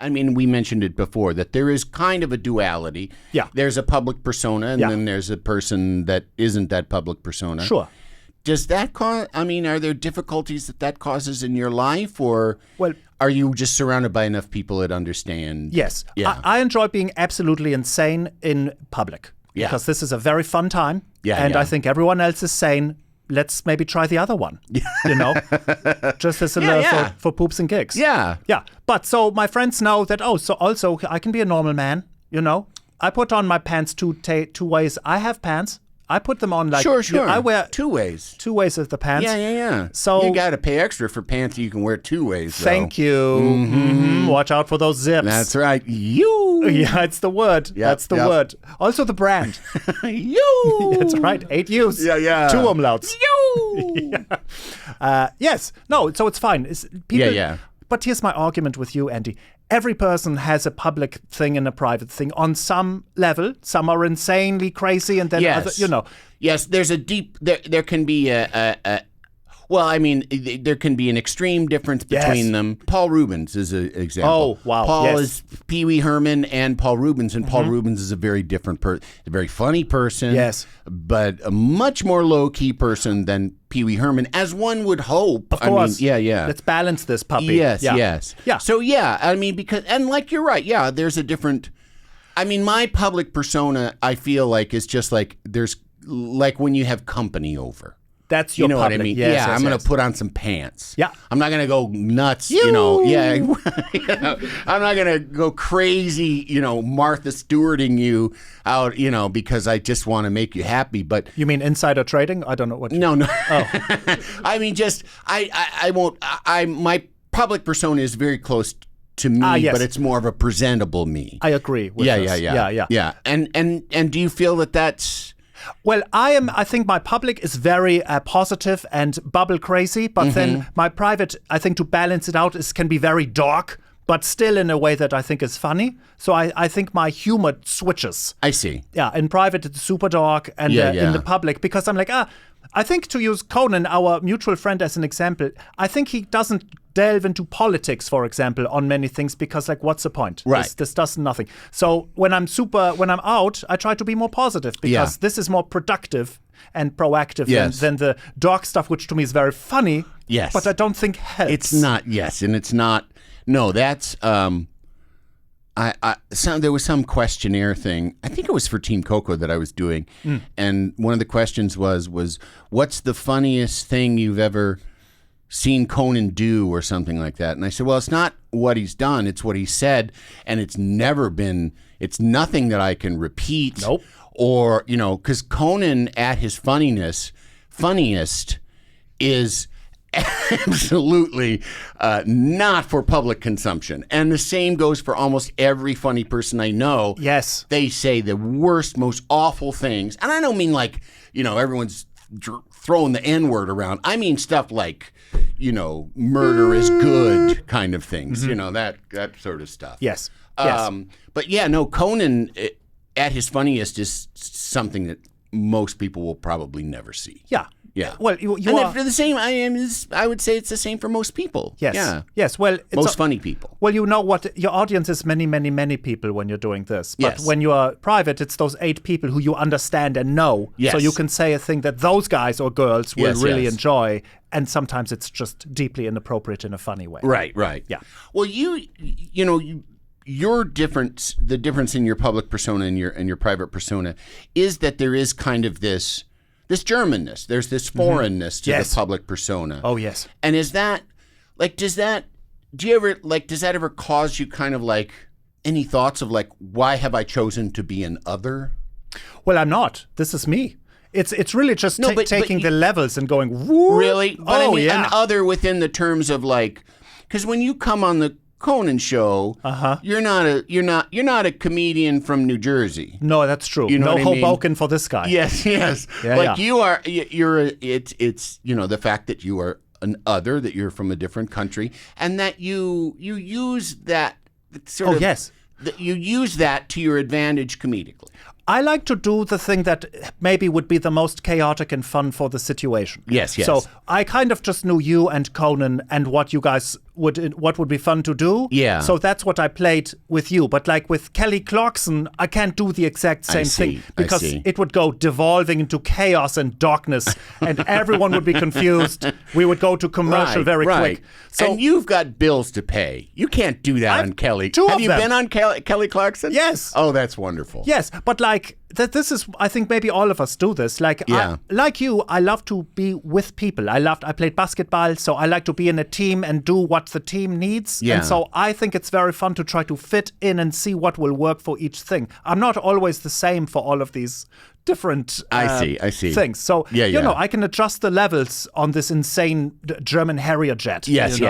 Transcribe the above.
I mean, we mentioned it before, that there is kind of a duality. Yeah. There's a public persona, and then there's a person that isn't that public persona. Sure. Does that cause, I mean, are there difficulties that causes in your life, or are you just surrounded by enough people that understand? Yes. Yeah. I enjoy being absolutely insane in public. Yeah. Because this is a very fun time. Yeah, and yeah. I think everyone else is sane. Let's maybe try the other one, you know, just as for poops and gigs. Yeah. Yeah. But so my friends know that, so also I can be a normal man, you know. I put on my pants two ways. I have pants. I put them on like... Sure. I wear... Two ways. Two ways of the pants. Yeah. So you got to pay extra for pants you can wear two ways, though. Thank you. Mm-hmm. Watch out for those zips. That's right. You. Yeah, it's the word. That's the word. Also the brand. You. That's right. 8 U's. Yeah. 2 umlauts. You. Yes. No, so it's fine. People, Yeah. But here's my argument with you, Andy. Every person has a public thing and a private thing on some level. Some are insanely crazy, and then other, you know. Yes, there's a deep. There can be well, I mean, there can be an extreme difference between them. Paul Rubens is an example. Oh, wow. Paul is Pee Wee Herman and Paul Rubens, and Paul Rubens is a very different person, a very funny person. Yes. But a much more low-key person than Pee Wee Herman, as one would hope. Of course. I mean, yeah. Let's balance this puppy. Yes. Yeah. So, I mean, and like you're right, there's a different... I mean, my public persona, I feel like, is just like, there's like when you have company over. That's your you know public. what I mean? Yes, I'm going to put on some pants. Yeah. I'm not going to go nuts, you know. Yeah. I'm not going to go crazy, Martha Stewarting you out, because I just want to make you happy. But you mean insider trading? I don't know what. No. Oh. I mean, just I won't. My public persona is very close to me, yes. but it's more of a presentable me. I agree with this. Yeah. And do you feel that that's... Well, I think my public is very positive and bubble crazy, but then my private, I think to balance it out, can be very dark, but still in a way that I think is funny. So I think my humor switches. I see. Yeah, in private it's super dark, and in the public, because I'm like, I think, to use Conan, our mutual friend, as an example, I think he doesn't delve into politics, for example, on many things, because, like, what's the point? Right. This does nothing. So when I'm out, I try to be more positive, because this is more productive and proactive than the dark stuff, which to me is very funny. Yes. But I don't think helps. It's not. Yes, and it's not. No, that's. There was some questionnaire thing. I think it was for Team Coco that I was doing, and one of the questions was what's the funniest thing you've ever seen Conan do, or something like that. And I said, well, it's not what he's done, it's what he said, and it's nothing that I can repeat. Nope. Or, because Conan at his funniest is absolutely not for public consumption. And the same goes for almost every funny person I know. Yes. They say the worst, most awful things. And I don't mean like, everyone's throwing the N-word around. I mean stuff like, murder is good kind of things, that sort of stuff. Yes. But Conan at his funniest is something that most people will probably never see. Yeah. Yeah. Well, you and are for the same. I would say it's the same for most people. Yes. Yeah. Yes. Well, most funny people. Well, you know what? Your audience is many, many, many people when you're doing this. But when you are private, it's those 8 people who you understand and know. Yes. So you can say a thing that those guys or girls will really enjoy. And sometimes it's just deeply inappropriate in a funny way. Right. Yeah. Well, your difference, the difference in your public persona and your private persona, is that there is kind of this Germanness. There's this foreignness to the public persona. Oh, yes. And is that, does that ever cause you kind of like any thoughts of like, why have I chosen to be an other? Well, I'm not. This is me. It's really just taking the levels and going, woo. Really? But an other within the terms of like, because when you come on the Conan show, you're not a comedian from New Jersey. No, that's true. You know no Hoboken for this guy. Yes. You are. It's the fact that you are an other, that you're from a different country, and that you use that sort of. Yes. That you use that to your advantage comedically. I like to do the thing that maybe would be the most chaotic and fun for the situation. Yes. So I kind of just knew you and Conan and what you guys what would be fun to do. Yeah. So that's what I played with you. But like with Kelly Clarkson, I can't do the exact same thing because it would go devolving into chaos and darkness, and everyone would be confused. We would go to commercial very quick. So, and you've got bills to pay. You can't do that on Kelly. Have you been on Kelly Clarkson? Yes. Oh, that's wonderful. Yes, but like this is, I think maybe all of us do this. Like, like you, I love to be with people. I played basketball, so I like to be in a team and do what the team needs. Yeah. And so I think it's very fun to try to fit in and see what will work for each thing. I'm not always the same for all of these different I see things. So, you know, I can adjust the levels on this insane German Harrier jet. Yes.